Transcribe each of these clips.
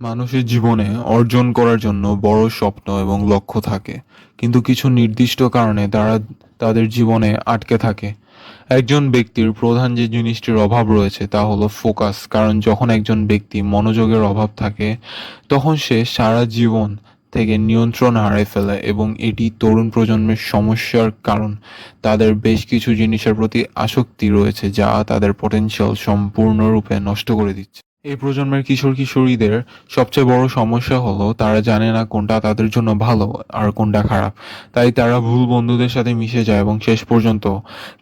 মানুষের জীবনে অর্জন করার জন্য বড় স্বপ্ন এবং লক্ষ্য থাকে, কিন্তু কিছু নির্দিষ্ট কারণে তারা তাদের জীবনে আটকে থাকে। একজন ব্যক্তির প্রধান যে জিনিসটির অভাব রয়েছে তা হলো ফোকাস, কারণ যখন একজন ব্যক্তি মনোযোগের অভাব থাকে তখন সে সারা জীবন থেকে নিয়ন্ত্রণ হারিয়ে ফেলে, এবং এটি তরুণ প্রজন্মের সমস্যার কারণ। তাদের বেশ কিছু জিনিসের প্রতি আসক্তি রয়েছে যা তাদের পটেনশিয়াল সম্পূর্ণরূপে নষ্ট করে দিচ্ছে। এই প্রজন্মের কিশোর কিশোরীদের সবচেয়ে বড় সমস্যা হলো তারা জানে না কোনটা তাদের জন্য ভালো আর কোনটা খারাপ। তাই তারা ভুল বন্ধুদের সাথে মিশে যায় এবং শেষ পর্যন্ত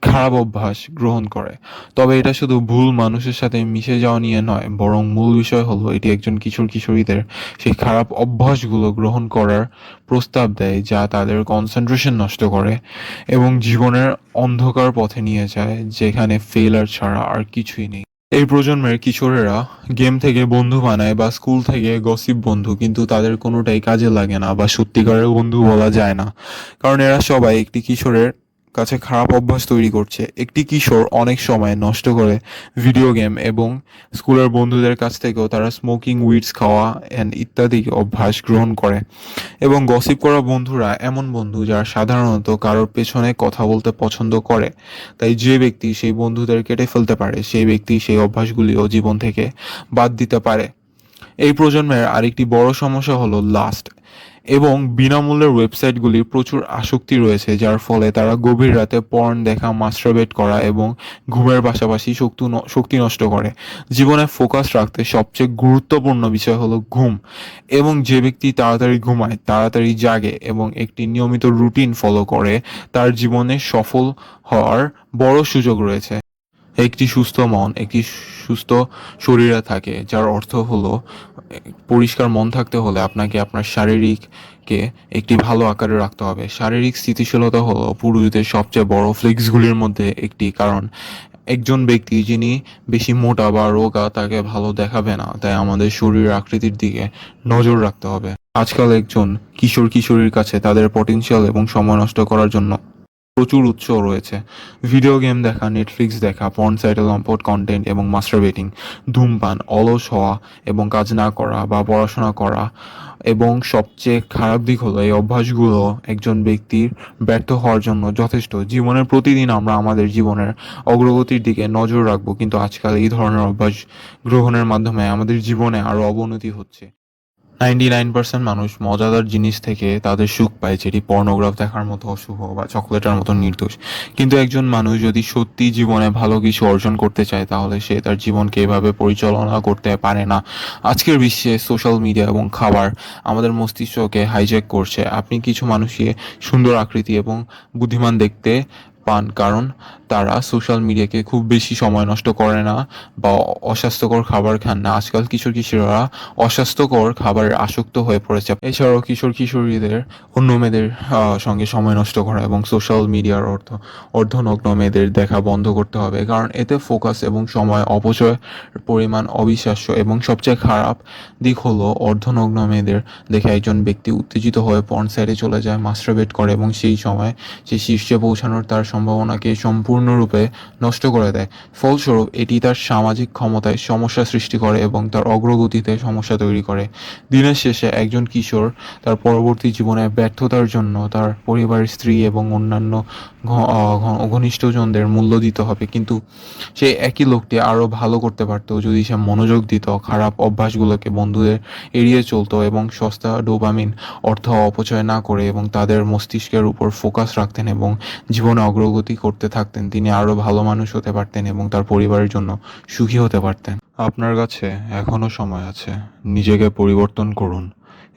খারাপ অভ্যাস গ্রহণ করে। তবে এটা শুধু ভুল মানুষের সাথে মিশে যাওয়া নিয়ে নয়, বরং মূল বিষয় হলো এটি একজন কিশোর কিশোরীদের সেই খারাপ অভ্যাসগুলো গ্রহণ করার প্রস্তাব দেয় যা তাদের কনসেন্ট্রেশন নষ্ট করে এবং জীবনের অন্ধকার পথে নিয়ে যায়, যেখানে ফেলার ছাড়া আর কিছুই নেই। এই প্রজন্মের কিশোরেরা গেম থেকে বন্ধু বানায় বা স্কুল থেকে গসিপ বন্ধু, কিন্তু তাদের কোনোটাই কাজে লাগে না বা সত্যিকারের বন্ধু বলা যায় না, কারণ এরা সবাই একটি কিশোরের কাছে খারাপ অভ্যাস তৈরি করছে। একটি কিশোর অনেক সময় নষ্ট করে ভিডিও গেম, এবং স্কুলের বন্ধুদের কাছ থেকেও তারা স্মোকিং উইডস খাওয়া এন্ড ইত্যাদি অভ্যাস গ্রহণ করে। এবং গসিপ করা বন্ধুরা এমন বন্ধু যারা সাধারণত কারোর পেছনে কথা বলতে পছন্দ করে। তাই যে ব্যক্তি সেই বন্ধুদের কেটে ফেলতে পারে সেই ব্যক্তি সেই অভ্যাসগুলিও জীবন থেকে বাদ দিতে পারে। এই প্রজন্মের আরেকটি বড় সমস্যা হলো লাস্ট, এবং বিনামূল্যের ওয়েবসাইটগুলির প্রচুর আসক্তি রয়েছে, যার ফলে তারা গভীর রাতে পর্ন দেখা, মাস্টারবেট করা এবং ঘুমের পাশাপাশি শক্তি নষ্ট করে। জীবনে ফোকাস রাখতে সবচেয়ে গুরুত্বপূর্ণ বিষয় হলো ঘুম, এবং যে ব্যক্তি তাড়াতাড়ি ঘুমায়, তাড়াতাড়ি জাগে এবং একটি নিয়মিত রুটিন ফলো করে, তার জীবনে সফল হওয়ার বড় সুযোগ রয়েছে। একটি সুস্থ মন একটি সুস্থ শরীরে থাকে, যার অর্থ হলো পরিষ্কার মন থাকতে হলে আপনাকে আপনার শারীরিককে একটি ভালো আকারে রাখতে হবে। শারীরিক স্থিতিশীলতা হলো পুরুষদের সবচেয়ে বড় ফ্লেক্সগুলির মধ্যে একটি, কারণ একজন ব্যক্তি যিনি বেশি মোটা বা রোগা তাকে ভালো দেখাবে না, তাই আমাদের শরীরের আকৃতির দিকে নজর রাখতে হবে। আজকাল একজন কিশোর কিশোরীর কাছে তাদের পটেনশিয়াল এবং সময় নষ্ট করার জন্য প্রচুর উৎস রয়েছে। ভিডিও গেম দেখা, নেটফ্লিক্স দেখা, পর্ন সাইটে লম্পট কন্টেন্ট এবং মাস্টারবেটিং, ধূমপান, অলস হওয়া এবং কাজ না করা বা পড়াশোনা করা। এবং সবচেয়ে খারাপ দিক হলো এই অভ্যাসগুলো একজন ব্যক্তির ব্যর্থ হওয়ার জন্য যথেষ্ট। জীবনের প্রতিদিন আমরা আমাদের জীবনের অগ্রগতির দিকে নজর রাখবো, কিন্তু আজকাল এই ধরনের অভ্যাস গ্রহণের মাধ্যমে আমাদের জীবনে আরো অবনতি হচ্ছে। 99% মানুষ মজাদার জিনিস থেকে তাদের সুখ পায়, যেটি পর্নোগ্রাফ দেখার মতো অশুভ বা চকলেটের মতো নির্দোষ। কিন্তু একজন মানুষ যদি সত্যি জীবনে ভালো কিছু অর্জন করতে চায়, তাহলে সে তার জীবনকে এভাবে পরিচালনা করতে পারে না। আজকের বিশ্বে সোশ্যাল মিডিয়া এবং খাবার আমাদের মস্তিষ্ককে হাইজ্যাক করছে। আপনি কিছু মানুষকে সুন্দর আকৃতি এবং বুদ্ধিমান দেখতে পান কারণ তারা সোশ্যাল মিডিয়াকে খুব বেশি সময় নষ্ট করে না বা অস্বাস্থ্যকর খাবার খান না। আজকাল কিশোর কিশোররা অস্বাস্থ্যকর খাবারের আসক্ত হয়ে পড়েছে। এছাড়াও কিশোর কিশোরীদের অন্য মেয়েদের সঙ্গে সময় নষ্ট করা এবং সোশ্যাল মিডিয়ার অর্ধনগ্ন মেয়েদের দেখা বন্ধ করতে হবে, কারণ এতে ফোকাস এবং সময় অপচয় পরিমাণ অবিশ্বাস্য। এবং সবচেয়ে খারাপ দিক হলো অর্ধনগ্ন মেয়েদের দেখে একজন ব্যক্তি উত্তেজিত হয়ে পর্ন সাইটে চলে যায়, মাস্টারবেট করে এবং সেই সময় সে শীর্ষে পৌঁছানোর তার সম্ভাবনাকে সম্পূর্ণরূপে নষ্ট করে দেয়। ফলস্বরূপ এটি তার সামাজিক ক্ষমতায় সমস্যা সৃষ্টি করে এবং তার অগ্রগতিতে সমস্যা তৈরি করে। দিনের শেষে একজন কিশোর তার পরবর্তী জীবনে ব্যর্থতার জন্য তার পরিবারের স্ত্রী এবং অন্যান্য ঘনিষ্ঠজনদের মূল্য দিতে হবে, কিন্তু সেই একই লোকটি আরও ভালো করতে পারত যদি সে মনোযোগ দিত, খারাপ অভ্যাসগুলোকে বন্ধুদের এড়িয়ে চলতো এবং সস্তা ডোপামিন অর্থ অপচয় না করে এবং তাদের মস্তিষ্কের উপর ফোকাস রাখতেন এবং জীবনে অগ্রগতি করতে থাকতেন। তিনি আরও ভালো মানুষ হতে পারতেন এবং তার পরিবারের জন্য সুখী হতে পারতেন। আপনার কাছে এখনো সময় আছে। নিজেকে পরিবর্তন করুন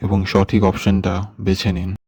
এবং সঠিক অপশনটা বেছে নিন।